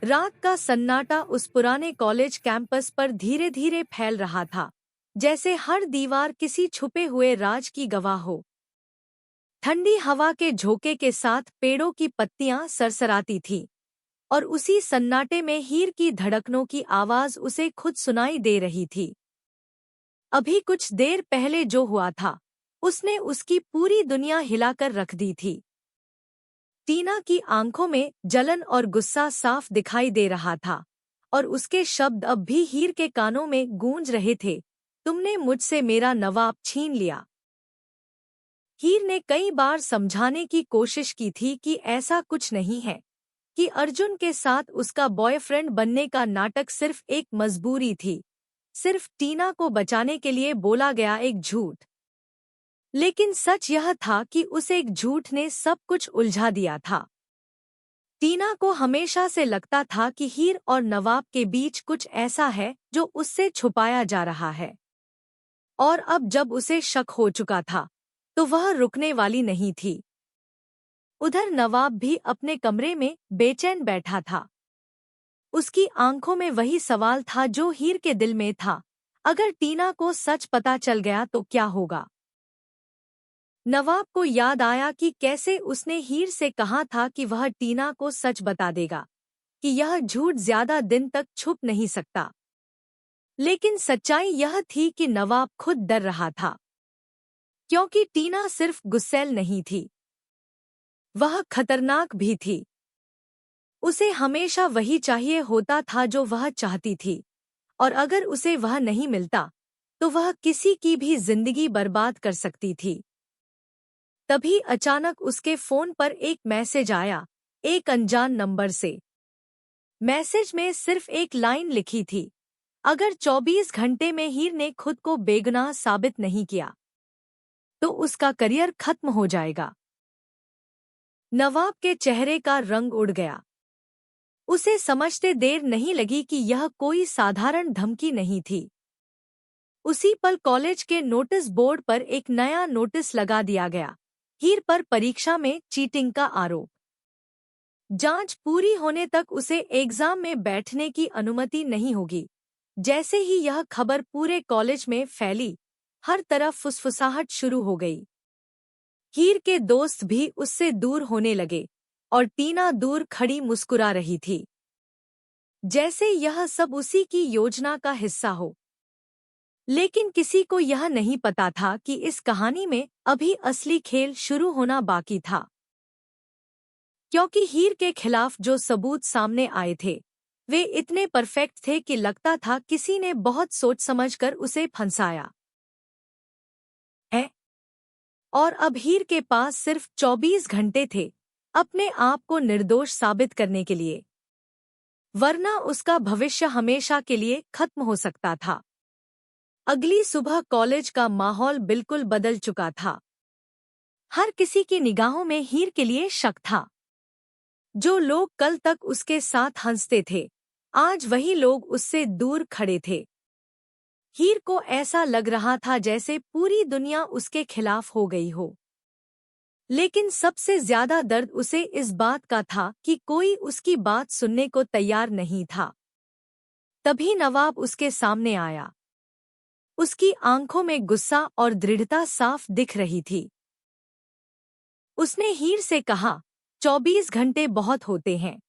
रात का सन्नाटा उस पुराने कॉलेज कैंपस पर धीरे धीरे फैल रहा था, जैसे हर दीवार किसी छुपे हुए राज की गवाह हो। ठंडी हवा के झोंके के साथ पेड़ों की पत्तियां सरसराती थीं, और उसी सन्नाटे में हीर की धड़कनों की आवाज उसे खुद सुनाई दे रही थी। अभी कुछ देर पहले जो हुआ था, उसने उसकी पूरी दुनिया हिलाकर रख दी थी। टीना की आंखों में जलन और गुस्सा साफ दिखाई दे रहा था, और उसके शब्द अब भी हीर के कानों में गूंज रहे थे। तुमने मुझसे मेरा नवाब छीन लिया। हीर ने कई बार समझाने की कोशिश की थी कि ऐसा कुछ नहीं है, कि अर्जुन के साथ उसका बॉयफ्रेंड बनने का नाटक सिर्फ एक मजबूरी थी, सिर्फ टीना को बचाने के लिए बोला गया एक झूठ। लेकिन सच यह था कि उस एक झूठ ने सब कुछ उलझा दिया था। टीना को हमेशा से लगता था कि हीर और नवाब के बीच कुछ ऐसा है जो उससे छुपाया जा रहा है। और अब जब उसे शक हो चुका था, तो वह रुकने वाली नहीं थी। उधर नवाब भी अपने कमरे में बेचैन बैठा था। उसकी आंखों में वही सवाल था जो हीर के दिल में था। अगर टीना को सच पता चल गया तो क्या होगा? नवाब को याद आया कि कैसे उसने हीर से कहा था कि वह टीना को सच बता देगा, कि यह झूठ ज्यादा दिन तक छुप नहीं सकता। लेकिन सच्चाई यह थी कि नवाब खुद डर रहा था, क्योंकि टीना सिर्फ गुस्सैल नहीं थी, वह खतरनाक भी थी। उसे हमेशा वही चाहिए होता था जो वह चाहती थी, और अगर उसे वह नहीं मिलता, तो वह किसी की भी जिंदगी बर्बाद कर सकती थी। तभी अचानक उसके फोन पर एक मैसेज आया, एक अनजान नंबर से। मैसेज में सिर्फ एक लाइन लिखी थी, अगर 24 घंटे में हीर ने खुद को बेगुनाह साबित नहीं किया, तो उसका करियर खत्म हो जाएगा। नवाब के चेहरे का रंग उड़ गया। उसे समझते देर नहीं लगी कि यह कोई साधारण धमकी नहीं थी। उसी पल कॉलेज के नोटिस बोर्ड पर एक नया नोटिस लगा दिया गया, हीर पर परीक्षा में चीटिंग का आरोप। जांच पूरी होने तक उसे एग्जाम में बैठने की अनुमति नहीं होगी। जैसे ही यह खबर पूरे कॉलेज में फैली, हर तरफ फुसफुसाहट शुरू हो गई। हीर के दोस्त भी उससे दूर होने लगे, और टीना दूर खड़ी मुस्कुरा रही थी, जैसे यह सब उसी की योजना का हिस्सा हो। लेकिन किसी को यह नहीं पता था कि इस कहानी में अभी असली खेल शुरू होना बाकी था। क्योंकि हीर के खिलाफ जो सबूत सामने आए थे, वे इतने परफेक्ट थे कि लगता था किसी ने बहुत सोच समझकर उसे फंसाया है। और अब हीर के पास सिर्फ 24 घंटे थे अपने आप को निर्दोष साबित करने के लिए, वरना उसका भविष्य हमेशा के लिए खत्म हो सकता था। अगली सुबह कॉलेज का माहौल बिल्कुल बदल चुका था। हर किसी की निगाहों में हीर के लिए शक था। जो लोग कल तक उसके साथ हंसते थे, आज वही लोग उससे दूर खड़े थे। हीर को ऐसा लग रहा था जैसे पूरी दुनिया उसके खिलाफ हो गई हो। लेकिन सबसे ज्यादा दर्द उसे इस बात का था कि कोई उसकी बात सुनने को तैयार नहीं था। तभी नवाब उसके सामने आया। उसकी आंखों में गुस्सा और दृढ़ता साफ दिख रही थी। उसने हीर से कहा, 24 घंटे बहुत होते हैं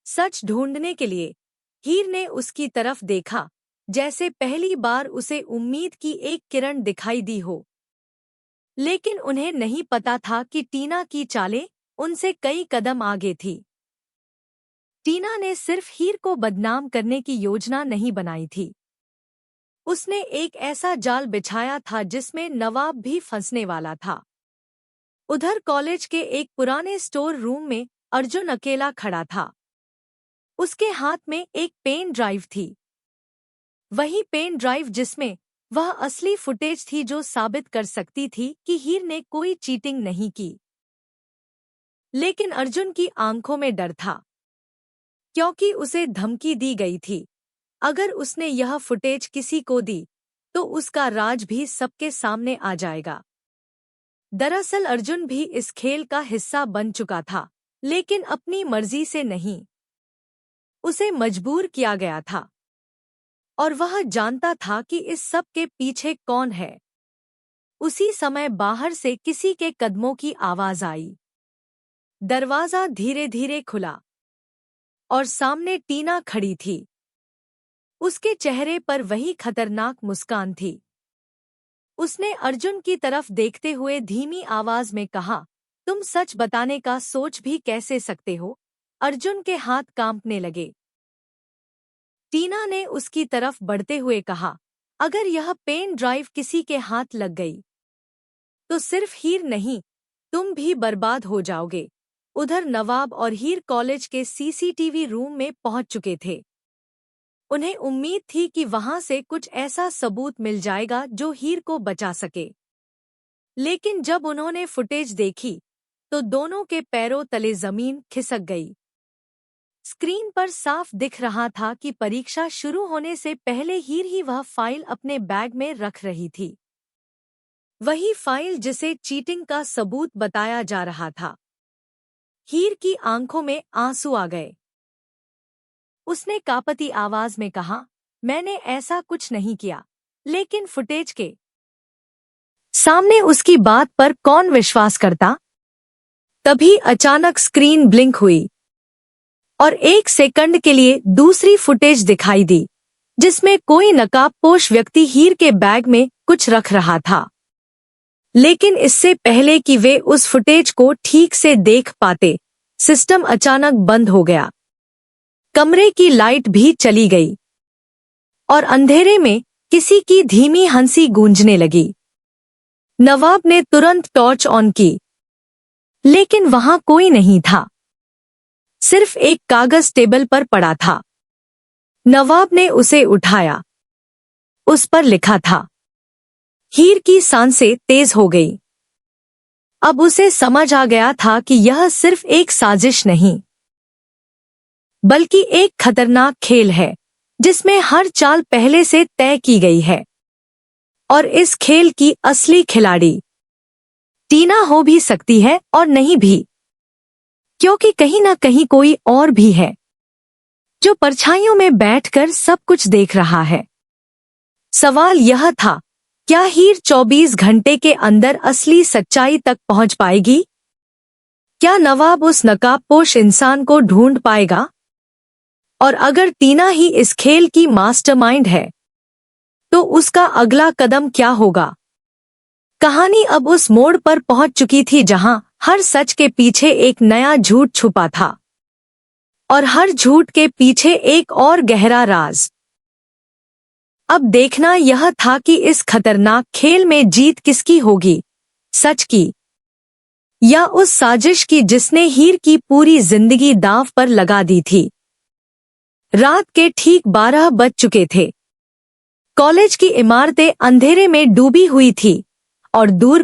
सच ढूंढने के लिए। हीर ने उसकी तरफ देखा, जैसे पहली बार उसे उम्मीद की एक किरण दिखाई दी हो। लेकिन उन्हें नहीं पता था कि टीना की चालें उनसे कई कदम आगे थी। टीना ने सिर्फ हीर को बदनाम करने की योजना नहीं बनाई थी, उसने एक ऐसा जाल बिछाया था जिसमें नवाब भी फंसने वाला था। उधर कॉलेज के एक पुराने स्टोर रूम में अर्जुन अकेला खड़ा था। उसके हाथ में एक पेन ड्राइव थी, वही पेन ड्राइव जिसमें वह असली फुटेज थी जो साबित कर सकती थी कि हीर ने कोई चीटिंग नहीं की। लेकिन अर्जुन की आंखों में डर था, क्योंकि उसे धमकी दी गई थी, अगर उसने यह फुटेज किसी को दी, तो उसका राज भी सबके सामने आ जाएगा। दरअसल अर्जुन भी इस खेल का हिस्सा बन चुका था, लेकिन अपनी मर्जी से नहीं। उसे मजबूर किया गया था और वह जानता था कि इस सब के पीछे कौन है। उसी समय बाहर से किसी के कदमों की आवाज आई। दरवाजा धीरे धीरे खुला और सामने टीना खड़ी थी। उसके चेहरे पर वही खतरनाक मुस्कान थी। उसने अर्जुन की तरफ देखते हुए धीमी आवाज में कहा, तुम सच बताने का सोच भी कैसे सकते हो? अर्जुन के हाथ कांपने लगे। टीना ने उसकी तरफ बढ़ते हुए कहा, अगर यह पेन ड्राइव किसी के हाथ लग गई तो सिर्फ हीर नहीं, तुम भी बर्बाद हो जाओगे। उधर नवाब और हीर कॉलेज के सीसीटीवी रूम में पहुंच चुके थे। उन्हें उम्मीद थी कि वहां से कुछ ऐसा सबूत मिल जाएगा जो हीर को बचा सके। लेकिन जब उन्होंने फुटेज देखी तो दोनों के पैरों तले जमीन खिसक गई। स्क्रीन पर साफ दिख रहा था कि परीक्षा शुरू होने से पहले हीर ही वह फाइल अपने बैग में रख रही थी। वही फाइल जिसे चीटिंग का सबूत बताया जा रहा था। हीर की आंखों में आंसू आ गए। उसने कांपती आवाज में कहा, मैंने ऐसा कुछ नहीं किया। लेकिन फुटेज के सामने उसकी बात पर कौन विश्वास करता? तभी अचानक स्क्रीन ब्लिंक हुई और 1 सेकंड के लिए दूसरी फुटेज दिखाई दी, जिसमें कोई नकाबपोश व्यक्ति हीर के बैग में कुछ रख रहा था। लेकिन इससे पहले कि वे उस फुटेज को ठीक से देख पाते, सिस्टम अचानक बंद हो गया। कमरे की लाइट भी चली गई और अंधेरे में किसी की धीमी हंसी गूंजने लगी। नवाब ने तुरंत टॉर्च ऑन की, लेकिन वहां कोई नहीं था। सिर्फ एक कागज टेबल पर पड़ा था। नवाब ने उसे उठाया। उस पर लिखा था। हीर की सांसें तेज हो गई। अब उसे समझ आ गया था कि यह सिर्फ एक साजिश नहीं, बल्कि एक खतरनाक खेल है, जिसमें हर चाल पहले से तय की गई है। और इस खेल की असली खिलाड़ी टीना हो भी सकती है और नहीं भी, क्योंकि कहीं ना कहीं कोई और भी है जो परछाइयों में बैठकर सब कुछ देख रहा है। सवाल यह था, क्या हीर 24 घंटे के अंदर असली सच्चाई तक पहुंच पाएगी? क्या नवाब उस नकाबपोश इंसान को ढूंढ पाएगा? और अगर टीना ही इस खेल की मास्टरमाइंड है, तो उसका अगला कदम क्या होगा? कहानी अब उस मोड़ पर पहुंच चुकी थी जहां हर सच के पीछे एक नया झूठ छुपा था और हर झूठ के पीछे एक और गहरा राज। अब देखना यह था कि इस खतरनाक खेल में जीत किसकी होगी, सच की या उस साजिश की जिसने हीर की पूरी जिंदगी दांव पर लगा दी थी। रात के ठीक 12 बज चुके थे। कॉलेज की इमारतें अंधेरे में डूबी हुई थी और दूर